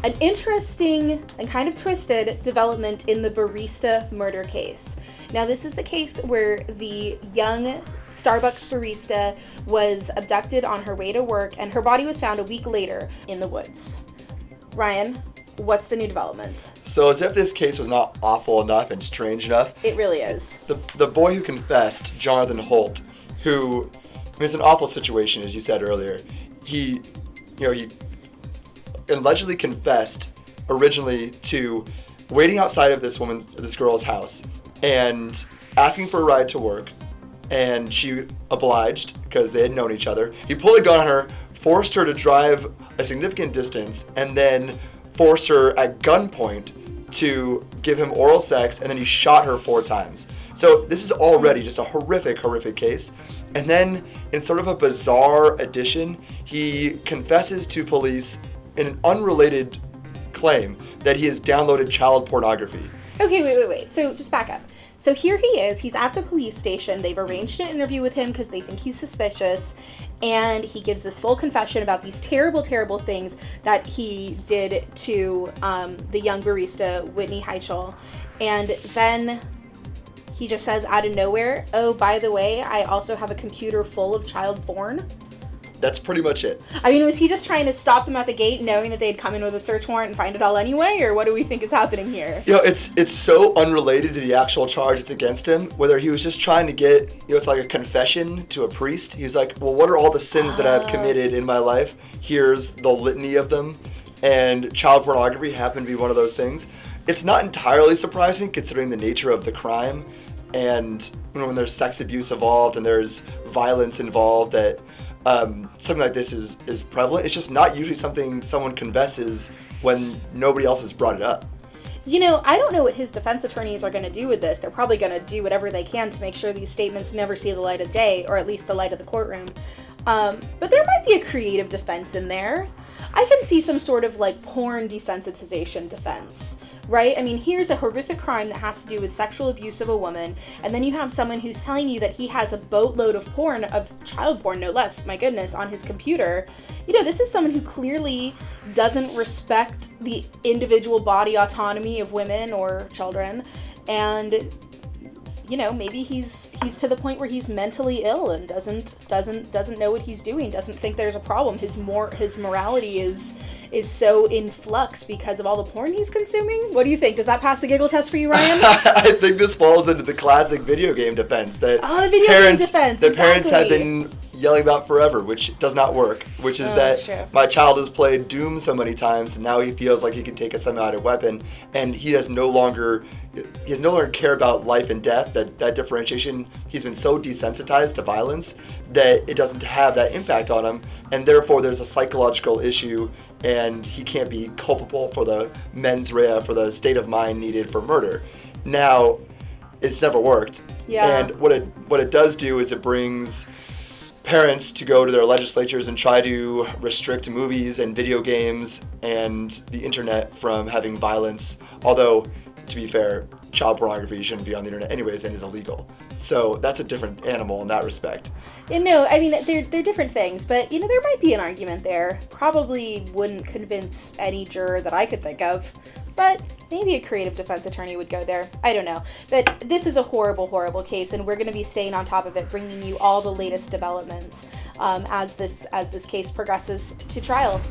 an interesting and kind of twisted development in the barista murder case. Now, this is the case where the young Starbucks barista was abducted on her way to work, and her body was found a week later in the woods. Ryan, what's the new development? So as if this case was not awful enough and strange enough, It really is. the boy who confessed, Jonathan Holt, who, I mean, it's an awful situation, as you said earlier. He allegedly confessed originally to waiting outside of this girl's house and asking for a ride to work, and she obliged because they had known each other. He pulled a gun on her, forced her to drive a significant distance, and then forced her at gunpoint to give him oral sex, and then he shot her 4 times. So this is already just a horrific case. And then, in sort of a bizarre addition, he confesses to police in an unrelated claim that he has downloaded child pornography. Okay, wait. So just back up. So here he is. He's at the police station. They've arranged an interview with him because they think he's suspicious. And he gives this full confession about these terrible things that he did to the young barista, Whitney Heichel. And then he just says out of nowhere, oh, by the way, I also have a computer full of child porn. That's pretty much it. I mean, was he just trying to stop them at the gate knowing that they'd come in with a search warrant and find it all anyway? Or what do we think is happening here? It's so unrelated to the actual charge that's against him, whether he was just trying to get, it's like a confession to a priest. He was like, well, what are all the sins that I've committed in my life? Here's the litany of them. And child pornography happened to be one of those things. It's not entirely surprising considering the nature of the crime. And when there's sex abuse involved and there's violence involved, that something like this is prevalent. It's just not usually something someone confesses when nobody else has brought it up. I don't know what his defense attorneys are going to do with this. They're probably going to do whatever they can to make sure these statements never see the light of day, or at least the light of the courtroom. But there might be a creative defense in there. I can see some sort of porn desensitization defense, right? I mean, here's a horrific crime that has to do with sexual abuse of a woman, and then you have someone who's telling you that he has a boatload of porn, of child porn, no less, my goodness, on his computer. This is someone who clearly doesn't respect the individual body autonomy of women or children, and maybe he's to the point where he's mentally ill and doesn't know what he's doing, doesn't think there's a problem. His morality is so in flux because of all the porn he's consuming. What do you think? Does that pass the giggle test for you, Ryan? I think this falls into the classic video game defense that the video game defense. That exactly. Parents have been yelling about forever, which does not work, which is that my child has played Doom so many times and now he feels like he can take a semi-automatic weapon, and he no longer care about life and death. That differentiation, he's been so desensitized to violence that it doesn't have that impact on him, and therefore there's a psychological issue and he can't be culpable for the mens rea, for the state of mind needed for murder. Now, it's never worked. Yeah. And what it does do is it brings parents to go to their legislatures and try to restrict movies and video games and the internet from having violence. Although, to be fair, child pornography shouldn't be on the internet anyways and is illegal. So that's a different animal in that respect. I mean, they're different things, but, there might be an argument there. Probably wouldn't convince any juror that I could think of, but maybe a creative defense attorney would go there. I don't know. But this is a horrible case, and we're going to be staying on top of it, bringing you all the latest developments as this case progresses to trial.